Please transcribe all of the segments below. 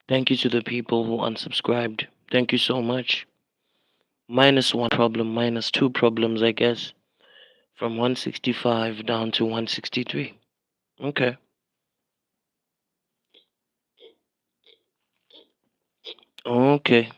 Thank you to the people who unsubscribed. Thank you so much. Minus one problem, minus two problems, I guess. From 165 down to 163. Okay. Okay.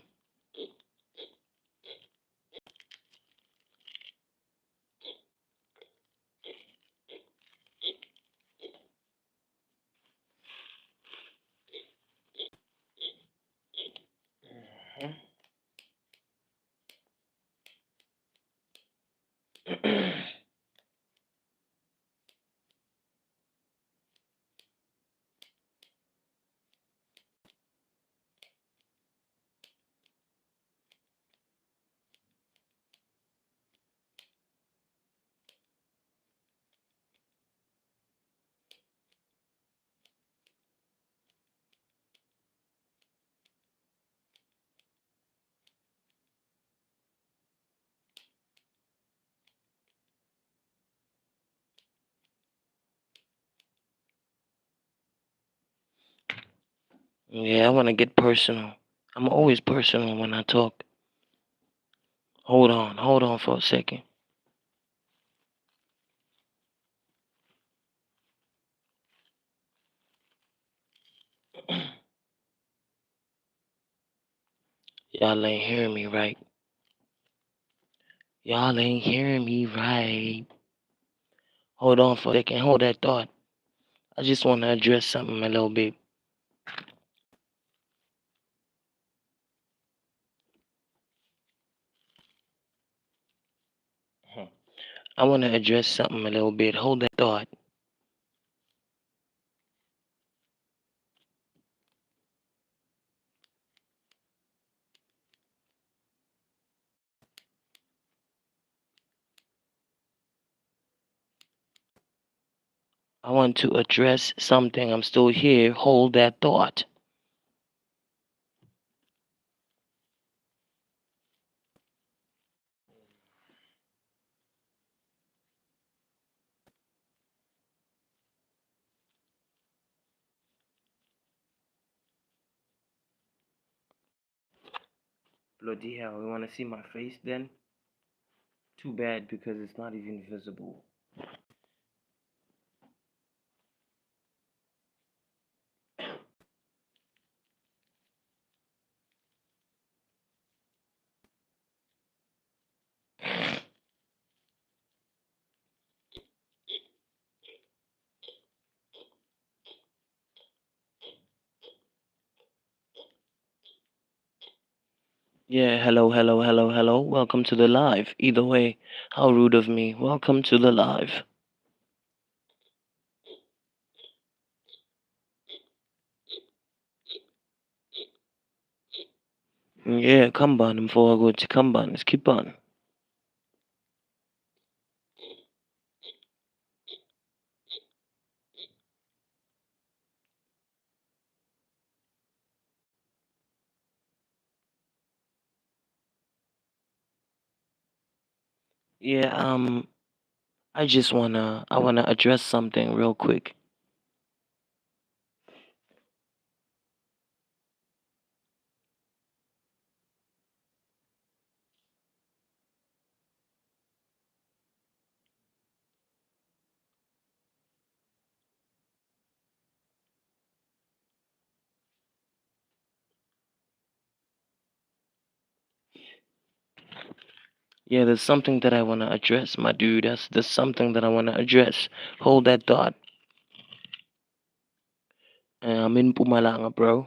Yeah, I want to get personal. I'm always personal when I talk. Hold on for a second. Y'all ain't hearing me right. Y'all ain't hearing me right. Hold on for a second. Hold that thought. I just want to address something a little bit. I want to address something a little bit. Hold that thought. I want to address something. I'm still here. Hold that thought. Bloody hell, you want to see my face then? Too bad because it's not even visible. Yeah, hello, hello, hello, hello. Welcome to the live. Either way, how rude of me. Welcome to the live. Yeah, come on before I go to come on. Let's keep on. Yeah, I wanna address something real quick. Yeah, there's something that I wanna address, my dude. There's something that I wanna address. Hold that thought. I'm in Pumalanga, bro.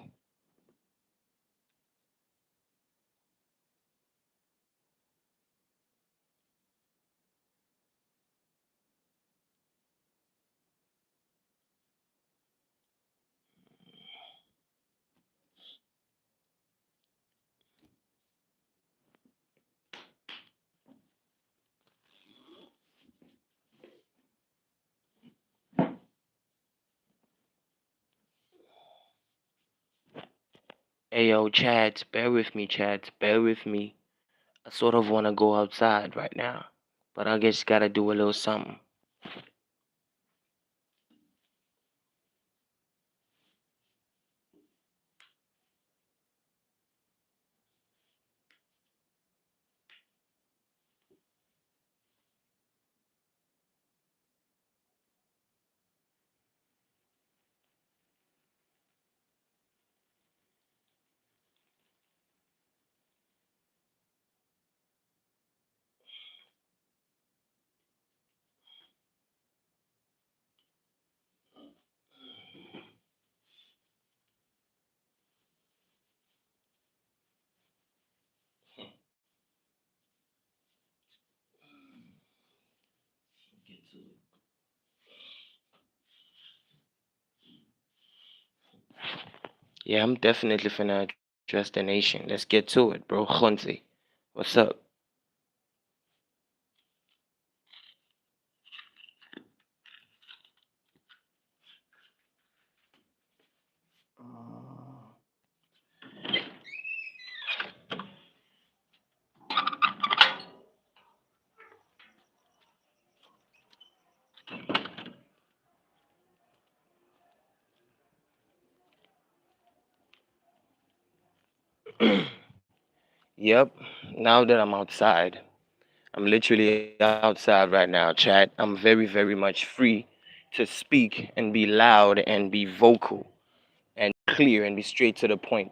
Hey yo, Chad, bear with me, Chad. Bear with me. I sort of wanna go outside right now, but I guess gotta do a little something. Yeah, I'm definitely finna address the nation. Let's get to it, bro. Khonzi, what's up? Yep. Now that I'm outside, I'm literally outside right now, chat. I'm very, very much free to speak and be loud and be vocal and clear and be straight to the point.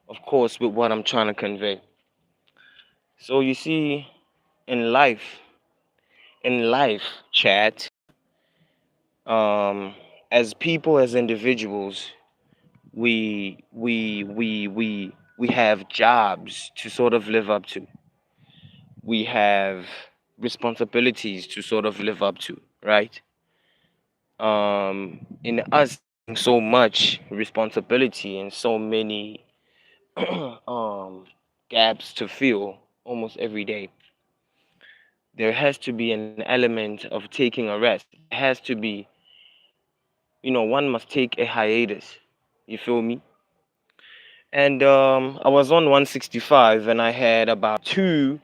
Of course, with what I'm trying to convey. So you see, in life, chat, um, as people, as individuals, we have jobs to sort of live up to. We have responsibilities to sort of live up to, right? In us so much responsibility and so many um gaps to fill almost every day, there has to be an element of taking a rest. It has to be, one must take a hiatus. You feel me? And I was on 165 and I had about two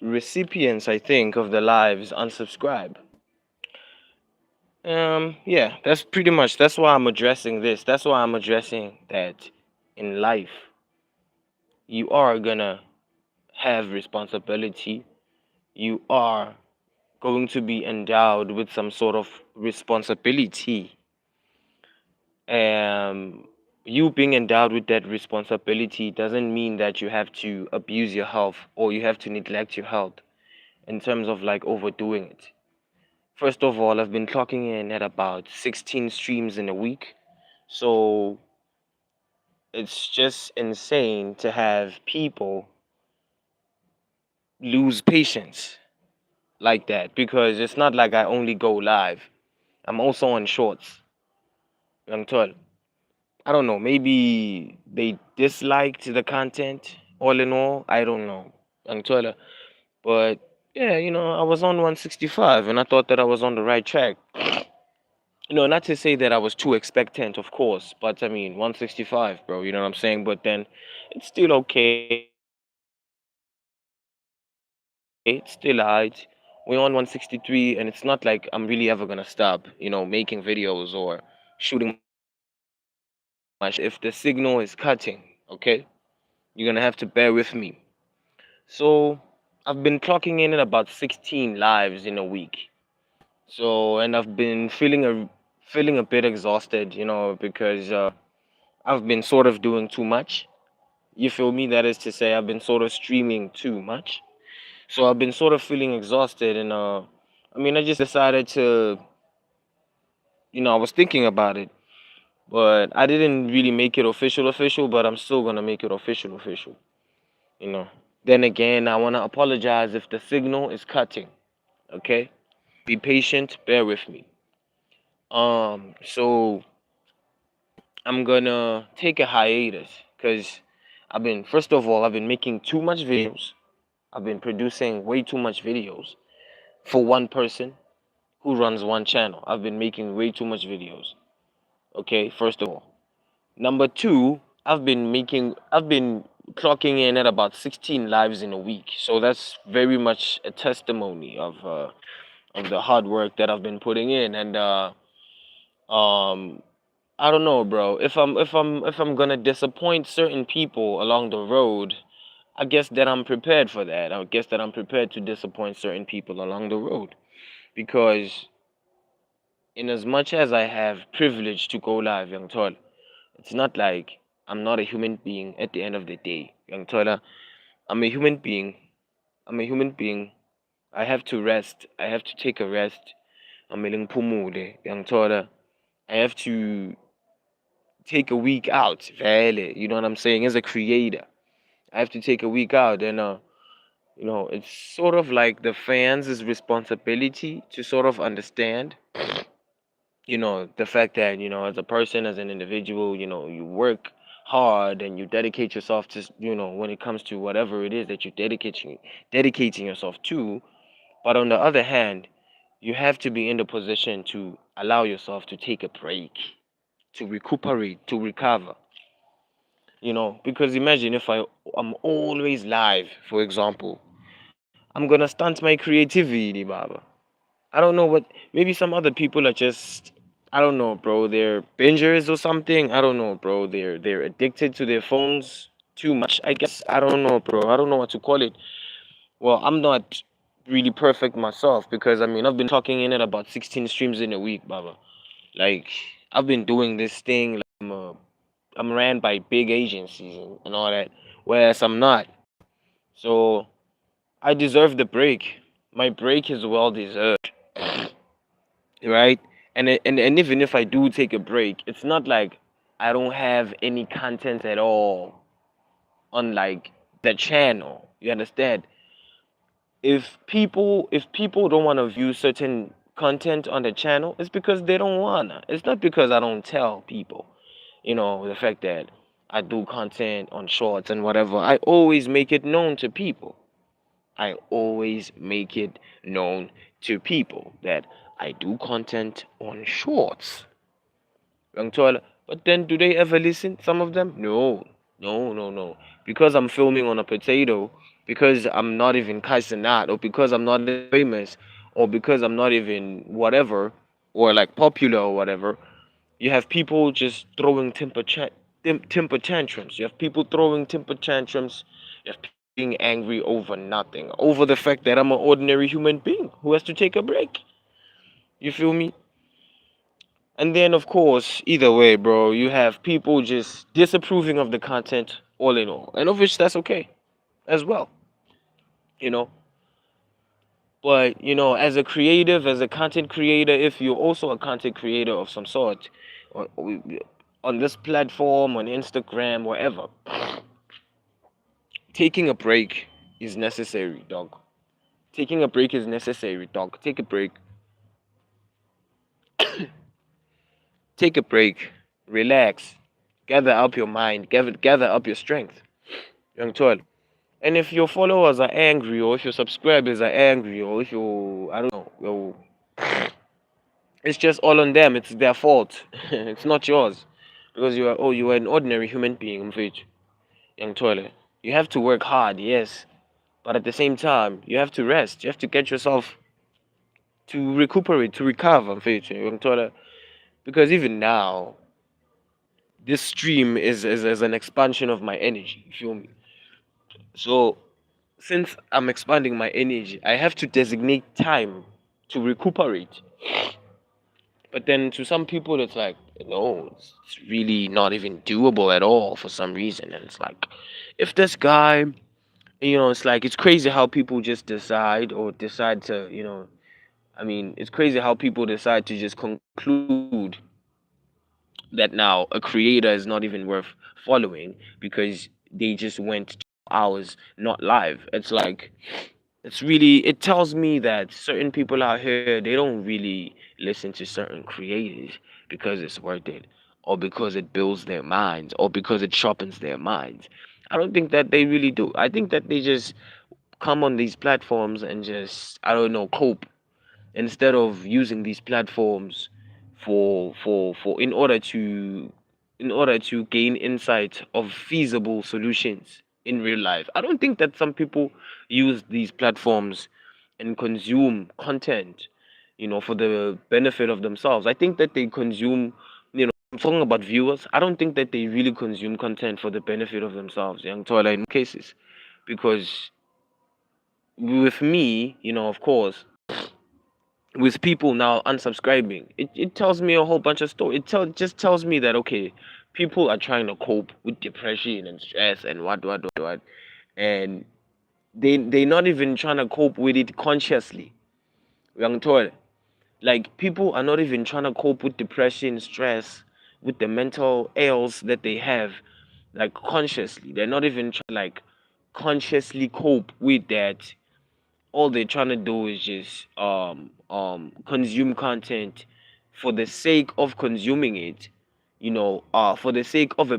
recipients, I think, of the lives unsubscribe. Yeah, that's pretty much, that's why I'm addressing this. That's why I'm addressing that in life you are gonna have responsibility. You are going to be endowed with some sort of responsibility. Um, you being endowed with that responsibility doesn't mean that you have to abuse your health or you have to neglect your health in terms of like overdoing it. First of all, I've been clocking in at about 16 streams in a week. So it's just insane to have people lose patience like that because it's not like I only go live. I'm also on shorts. Young Tall. I don't know. Maybe they disliked the content all in all. I don't know. Young Tall. But yeah, I was on 165 and I thought that I was on the right track. Not to say that I was too expectant, of course, but I mean, 165, bro, you know what I'm saying? But then it's still okay. It's still alright. We're on 163, and it's not like I'm really ever gonna stop, making videos or shooting much. If the signal is cutting, okay, you're gonna have to bear with me. So I've been clocking in at about 16 lives in a week. So and I've been feeling a bit exhausted, because I've been sort of doing too much. You feel me? That is to say, I've been sort of streaming too much. So I've been sort of feeling exhausted, and I mean, I just decided to, I was thinking about it, but I didn't really make it official, but I'm still gonna make it official, you know. Then again, I wanna apologize if the signal is cutting. Okay, be patient, bear with me. So I'm gonna take a hiatus because first of all, I've been making too much videos. I've been producing way too much videos for one person who runs one channel. I've been making way too much videos. Okay, first of all. Number two, I've been clocking in at about 16 lives in a week. So that's very much a testimony of the hard work that I've been putting in. And um I don't know, bro. If I'm gonna disappoint certain people along the road, I guess that I'm prepared for that. I guess that I'm prepared to disappoint certain people along the road because in as much as I have privilege to go live, young tall, it's not like I'm not a human being at the end of the day, young Tola. I'm a human being. I'm a human being. I have to rest. I have to take a rest. I'm a pumude, young Tola. I have to take a week out. Vele, you know what I'm saying? As a creator, I have to take a week out, and It's sort of like the fans' responsibility to sort of understand, the fact that, as a person, as an individual, you work hard and you dedicate yourself to, when it comes to whatever it is that you're dedicating yourself to. But on the other hand, you have to be in the position to allow yourself to take a break, to recuperate, to recover. Because imagine if I'm always live, for example, I'm gonna stunt my creativity, Baba. I don't know what. Maybe some other people are just. I don't know, bro. They're bingers or something. I don't know, bro. They're addicted to their phones too much. I guess I don't know, bro. I don't know what to call it. Well, I'm not really perfect myself because I mean I've been talking in it about 16 streams in a week, Baba. Like I've been doing this thing. Like, I'm ran by big agencies and all that, whereas I'm not. So I deserve the break. My break is well deserved, right? And even if I do take a break, it's not like I don't have any content at all on like the channel. You understand? If people don't want to view certain content on the channel, it's because they don't wanna. It's not because I don't tell people. The fact that I do content on shorts and whatever, I always make it known to people. I always make it known to people that I do content on shorts. Young Toilet. But then do they ever listen? Some of them? No. No, no, no. Because I'm filming on a potato, because I'm not even Kaisenat, or because I'm not famous, or because I'm not even whatever, or like popular or whatever, you have people just throwing temper tantrums. You have people throwing temper tantrums. You have people being angry over nothing, over the fact that I'm an ordinary human being who has to take a break. You feel me? And then, of course, either way, bro, you have people just disapproving of the content all in all. And of which that's okay as well, you know. But, as a creative, as a content creator, if you're also a content creator of some sort, or on this platform, on Instagram, wherever, taking a break is necessary, dog. Taking a break is necessary, dog. Take a break, relax, gather up your mind, gather up your strength, young toil. And if your followers are angry, or if your subscribers are angry, or if you, I don't know, it's just all on them. It's their fault. It's not yours, because you are an ordinary human being, mfethu, young toilet. You have to work hard, yes, but at the same time, you have to rest. You have to get yourself to recuperate, to recover, mfethu, young toilet. Because even now, this stream is an expansion of my energy. You feel me? So since I'm expanding my energy, I have to designate time to recuperate. But then to some people, it's like, no, it's really not even doable at all for some reason. And it's like, if this guy, it's like, it's crazy how people just decide to, I mean, it's crazy how people decide to just conclude that now a creator is not even worth following because they just went 2 hours not live. It's like, it tells me that certain people out here, they don't really listen to certain creators because it's worth it, or because it builds their minds, or because it sharpens their minds. I don't think that they really do. I think that they just come on these platforms and just, I don't know, cope, instead of using these platforms for in order to gain insight of feasible solutions in real life. I don't think that some people use these platforms and consume content, for the benefit of themselves. I think that they consume, I'm talking about viewers. I don't think that they really consume content for the benefit of themselves, young Toilet, in cases. Because with me, of course, with people now unsubscribing, it tells me a whole bunch of stories. Just tells me that, okay, people are trying to cope with depression and stress and what, and they're not even trying to cope with it consciously. Young toy, like people are not even trying to cope with depression, stress, with the mental ails that they have, like consciously. They're not even like consciously cope with that, all they're trying to do is just consume content for the sake of consuming it, for the sake of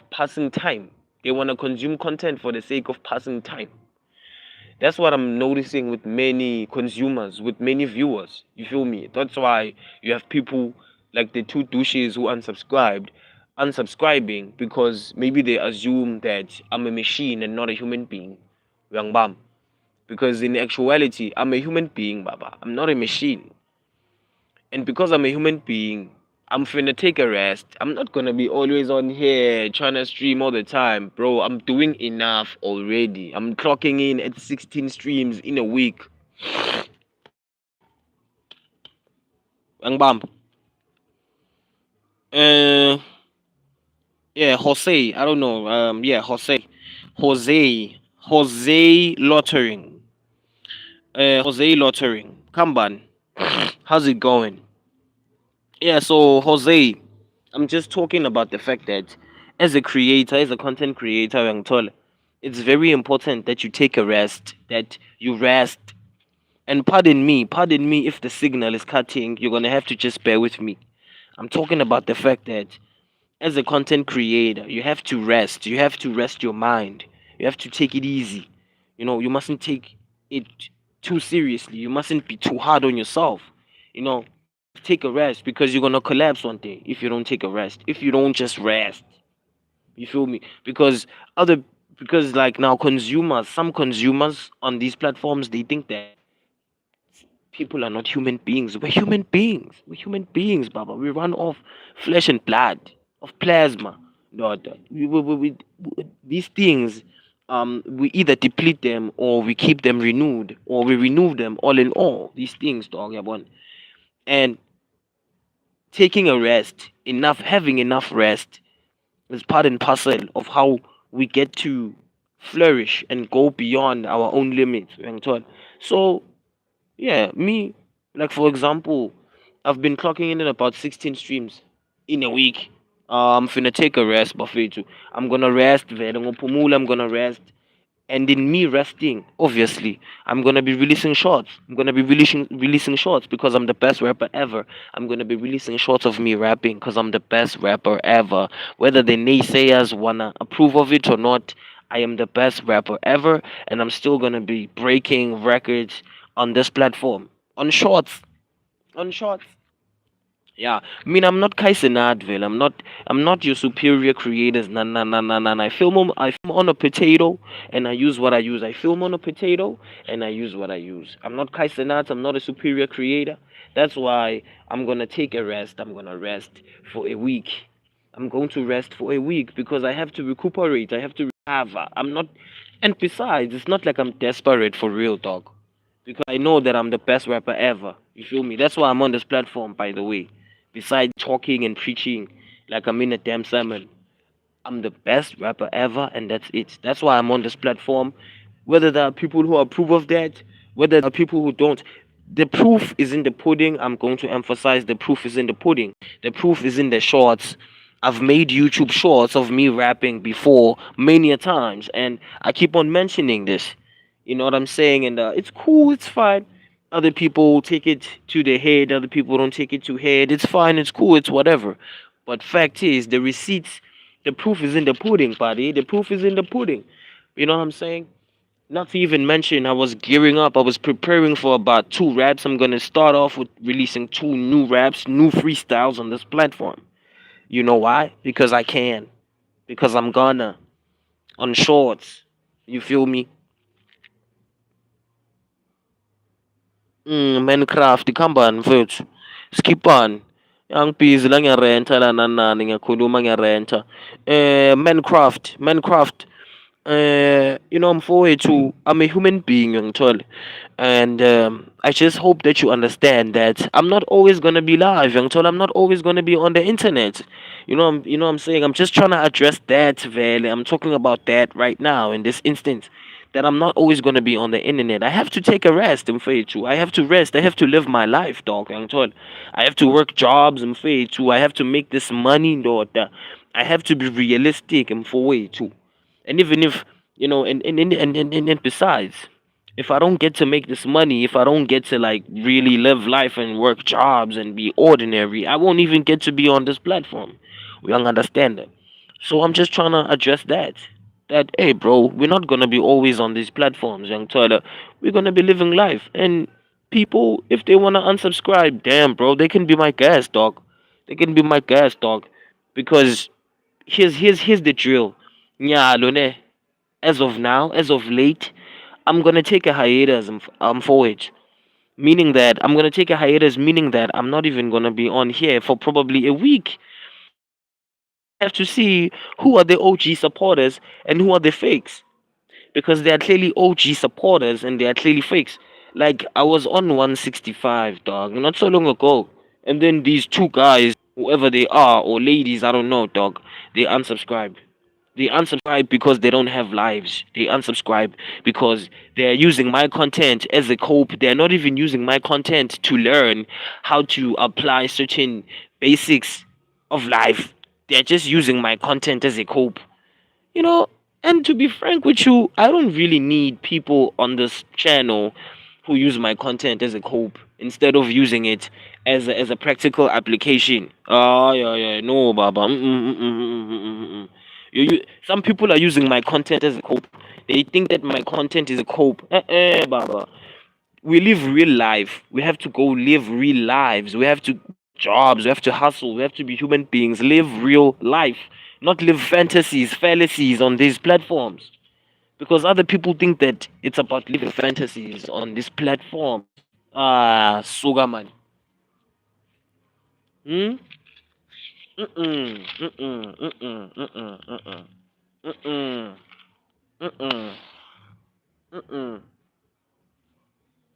passing time. They want to consume content for the sake of passing time. That's what I'm noticing with many consumers, with many viewers. You feel me? That's why you have people like the two douches who unsubscribing because maybe they assume that I'm a machine and not a human being. Young bam. Because in actuality, I'm a human being, Baba. I'm not a machine. And because I'm a human being, I'm finna take a rest. I'm not gonna be always on here trying to stream all the time, bro. I'm doing enough already. I'm clocking in at 16 streams in a week. Bang bam. Uh, yeah, Jose. I don't know. Yeah, Jose. Jose Lottering. Jose Lottering. Kamban. How's it going? Yeah, so Jose, I'm just talking about the fact that as a creator, as a content creator, Young Tol, it's very important that you take a rest, that you rest. And pardon me if the signal is cutting, you're gonna have to just bear with me. I'm talking about the fact that as a content creator, you have to rest. You have to rest your mind. You have to take it easy. You mustn't take it too seriously. You mustn't be too hard on yourself. You have to take a rest because you're gonna collapse one day if you don't take a rest. If you don't just rest. You feel me? Other because like now some consumers on these platforms, they think that people are not human beings. We're human beings. We're human beings, Baba. We run off flesh and blood, of plasma. Daughter. These things, we either deplete them or we keep them renewed or we renew them all in all. These things, dog, yeah, one. And taking a rest, having enough rest is part and parcel of how we get to flourish and go beyond our own limits. So yeah, me, like for example, I've been clocking in at about 16 streams in a week. I'm finna take a rest, buffet too. I'm gonna rest, vele ngopumula, I'm gonna rest. And in me resting, obviously, I'm gonna be releasing shorts. I'm gonna be releasing shorts because I'm the best rapper ever. I'm gonna be releasing shorts of me rapping because I'm the best rapper ever. Whether the naysayers wanna approve of it or not, I am the best rapper ever, and I'm still gonna be breaking records on this platform. On shorts. On shorts. Yeah, I mean, I'm not Kaisen Advil. I'm not your superior creators. Nah, nah, nah, nah, nah. I film on a potato, and I use what I use. I film on a potato, and I use what I use. I'm not Kaisen Art. I'm not a superior creator. That's why I'm gonna take a rest. I'm gonna rest for a week. I'm going to rest for a week because I have to recuperate. I have to recover. I'm not, and besides, it's not like I'm desperate for real, dog. Because I know that I'm the best rapper ever. You feel me? That's why I'm on this platform, by the way. Besides talking and preaching like I'm in a damn sermon, I'm the best rapper ever, and that's it. That's why I'm on this platform. Whether there are people who approve of that, whether there are people who don't, the proof is in the pudding. I'm going to emphasize the proof is in the pudding. The proof is in the shorts. I've made YouTube shorts of me rapping before many a times, and I keep on mentioning this. You know what I'm saying? And it's cool, it's fine. Other people take it to the head, other people don't take it to head. It's fine, it's cool, it's whatever. But fact is, the receipts, the proof is in the pudding, buddy. The proof is in the pudding. You know what I'm saying? Not to even mention, I was gearing up. I was preparing for about two raps. I'm gonna start off with releasing two new raps, new freestyles on this platform. You know why? Because I can. Because I'm gonna. On shorts. You feel me? Minecraft, ikhamba mfethu. Skipani. Angibhizi la ngiyarenta lana nani ngiyakhuluma ngiyarenta. Minecraft. Mfowethu, I'm a human being, ngithola. And I just hope that you understand that I'm not always gonna be live, ngithola. I'm not always gonna be on the internet. I'm saying I'm just trying to address that, vele. I'm talking about that right now in this instance. That I'm not always gonna be on the internet. I have to take a rest, mfowethu. I have to rest. I have to live my life, dog, ngithola. I have to work jobs, mfowethu. I have to make this money, daughter. I have to be realistic, mfowethu. And even if And besides, if I don't get to make this money, if I don't get to like really live life and work jobs and be ordinary, I won't even get to be on this platform. We don't understand that. So I'm just trying to address that. That hey bro, we're not gonna be always on these platforms, young Tyler. We're gonna be living life. And people, if they wanna unsubscribe, damn bro, they can be my guest, dog. They can be my guest, dog. Because here's the drill. Yeah, Lone, as of now, as of late, I'm gonna take a hiatus for it. Meaning that I'm gonna take a hiatus, meaning that I'm not even gonna be on here for probably a week. Because I have to see who are the OG supporters and who are the fakes. Because they are clearly OG supporters and they are clearly fakes. Like I was on 165, dog, not so long ago. And then these two guys, whoever they are, or ladies, I don't know, dog, they unsubscribed. They unsubscribe because they don't have lives. They unsubscribe because they're using my content as a cope. They're not even using my content to learn how to apply certain basics of life. They're just using my content as a cope. You know, and to be frank with you, I don't really need people on this channel who use my content as a cope instead of using it as a practical application. Ah, yeah, yeah, no, Baba. Some people are using my content as a cope. They think that my content is a cope. Baba. We live real life. We have to go live real lives. We have to get jobs. We have to hustle. We have to be human beings. Live real life, not live fantasies, fallacies on these platforms. Because other people think that it's about living fantasies on these platforms. Ah, sugar man. Hmm? Mm-mm. Mm-mm. Mm-mm. Mm-mm. Mm-mm. Mm-mm. Mm-mm. Mm-mm.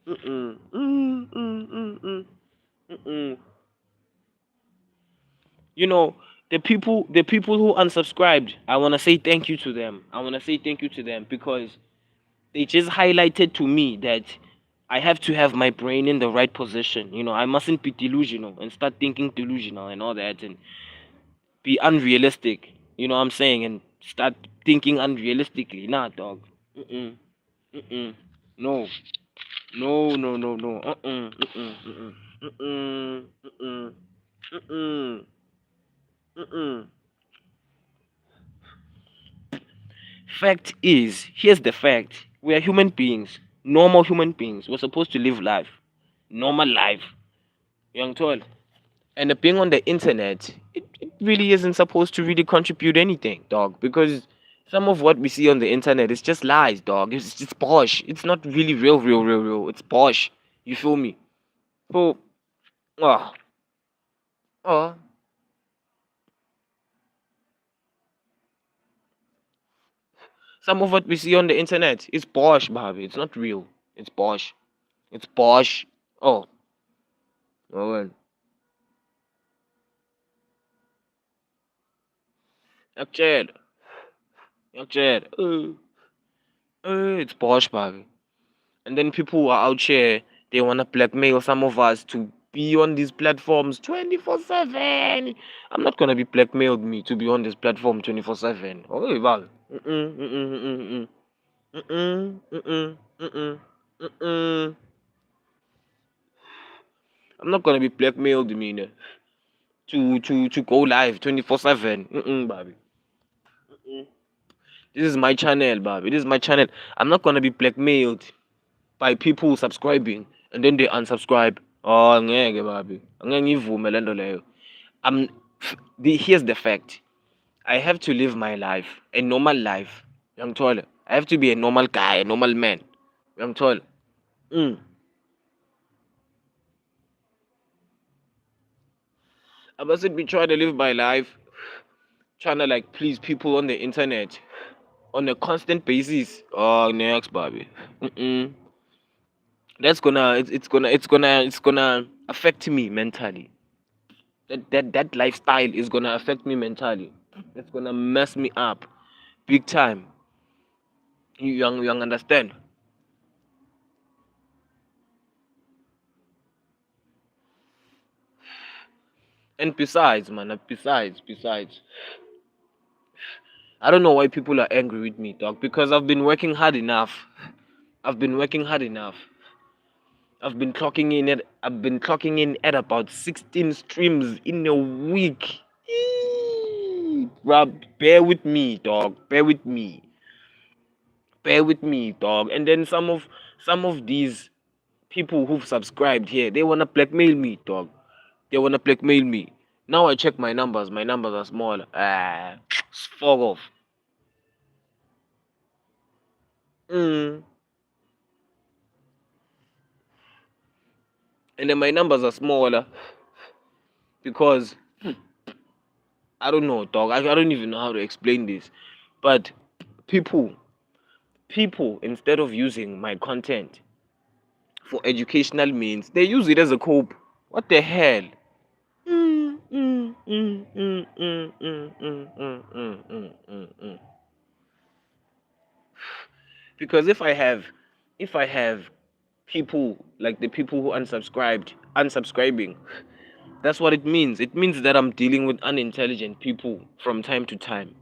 Mm-mm. Mm-mm. Mm-mm. Mm-mm. You know, the people who unsubscribed, I want to say thank you to them. I want to say thank you to them because they just highlighted to me that I have to have my brain in the right position. I mustn't be delusional and start thinking delusional and all that and be unrealistic. You know what I'm saying? And start thinking unrealistically. Nah, dog. Mm-mm. Mm-mm. No. No, no, no, no. Uh-uh. Mm-mm. Mm-mm. Mm-mm. Mm-mm. Mm-mm. Mm-mm. Fact is, here's the fact. We are human beings, normal human beings. We're supposed to live life, normal life, young tall. And the being on the internet, it really isn't supposed to really contribute anything, dog. Because some of what we see on the internet is just lies, dog. It's just posh. It's not really real, real, real, real. It's posh. You feel me? So, oh, oh, some of what we see on the internet is posh, Bobby. It's not real. It's posh. It's posh. Oh, oh well. Actually, actually. It's posh, Bobby. And then people who are out here, they want to blackmail some of us to be on these platforms 24/7. I'm not going to be blackmailed me to be on this platform 24/7. Oh, well. Mm-mm, mm-mm, mm-mm, mm-mm, mm-mm, mm-mm, mm-mm. I'm not going to be blackmailed me to go live 24/7. Mm-mm, Bobby. Mm-mm. This is my channel, Bobby. This is my channel. I'm not going to be blackmailed by people subscribing and then they unsubscribe. Oh, ngeke babi. Angeke ngivume le nto leyo. I'm here's the fact. I have to live my life, a normal life. Yangithola. I have to be a normal guy, a normal man. Yangithola. Mm. I mustn't be trying to live my life, trying to like please people on the internet on a constant basis. Oh, next, Bobby. Mm-mm. That's gonna it's gonna affect me mentally. That lifestyle is gonna affect me mentally. It's gonna mess me up big time. You understand? And besides, man, besides, I don't know why people are angry with me, dog. Because I've been working hard enough. I've been working hard enough. I've been clocking in at about 16 streams in a week. Bruh, bear with me, dog. Bear with me. Bear with me, dog. And then some of these people who've subscribed here, they wanna blackmail me, dog. They wanna blackmail me. Now I check my numbers. My numbers are small. Fuck off. Mm. And then my numbers are smaller because I don't know, dog. I don't even know how to explain this. But people, people, instead of using my content for educational means, they use it as a cope. What the hell? Mm, mm, mm, mm, mm, mm, mm, mm, mm, mm, mm. Because if I have people like the people who unsubscribing, that's what it means. It means that I'm dealing with unintelligent people from time to time.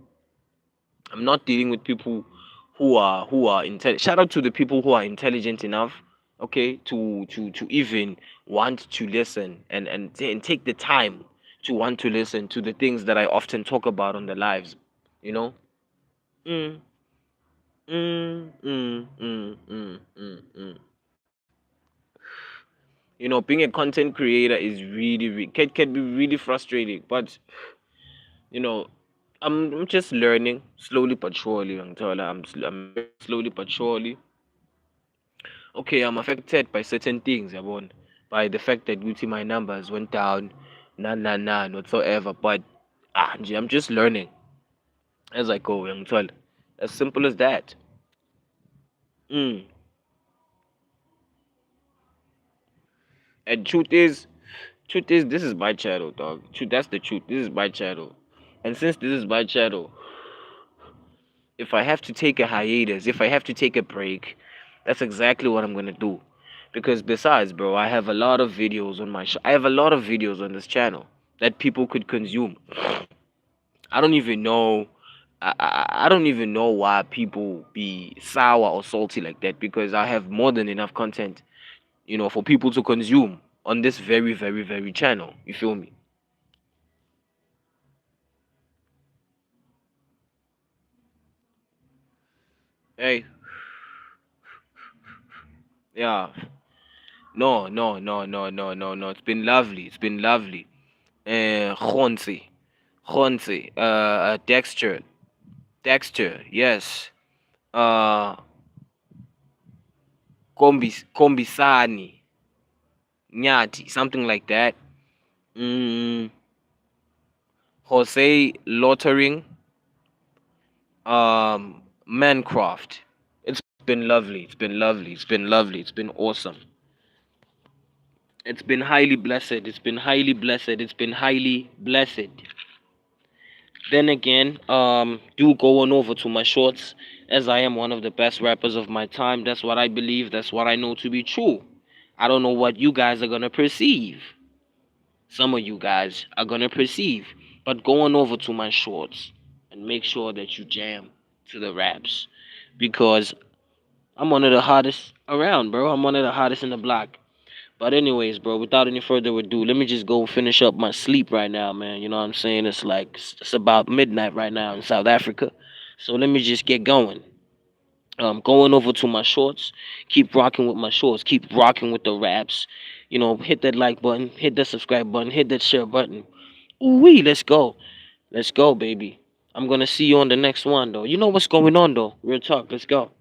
I'm not dealing with people who are intelligent. Shout out to the people who are intelligent enough, okay, to even want to listen and take the time to want to listen to the things that I often talk about on the lives, you know. Mm, mm. Being a content creator is can be really frustrating, but you know, I'm just learning slowly but surely. I'm learning slowly but surely. Okay, I'm affected by certain things, Yabon, by the fact that Gucci my numbers went down, whatsoever. But I'm just learning as I go, young tall. As simple as that. Mm. And truth is, this is my channel, dog. That's the truth. This is my channel, and since this is my channel, if I have to take a hiatus, if I have to take a break, that's exactly what I'm gonna do. Because besides, bro, I have a lot of videos on I have a lot of videos on this channel that people could consume. I don't even know. I don't even know why people be sour or salty like that because I have more than enough content, for people to consume on this very, very, very channel. You feel me? Hey, yeah. No, no, no, no, no, no, no. It's been lovely. It's been lovely. Khonsi. Khonsi. Dexter. Yes. Uh, Kombisani. Nyati. Something like that. Mm, Jose Lottering. Mancroft. It's been lovely. It's been lovely. It's been lovely. It's been awesome. It's been highly blessed. It's been highly blessed. It's been highly blessed. Then again, do go on over to my shorts, as I am one of the best rappers of my time. That's what I believe. That's what I know to be true. I don't know what you guys are gonna perceive. Some of you guys are gonna perceive, but go on over to my shorts and make sure that you jam to the raps, because I'm one of the hottest around, bro. I'm one of the hottest in the block. But anyways, bro, without any further ado, let me just go finish up my sleep right now, man. You know what I'm saying? It's about midnight right now in South Africa. So let me just get going. Going over to my shorts. Keep rocking with my shorts. Keep rocking with the raps. Hit that like button, hit that subscribe button, hit that share button. Ooh wee, let's go. Let's go, baby. I'm gonna see you on the next one though. You know what's going on though. Real talk, let's go.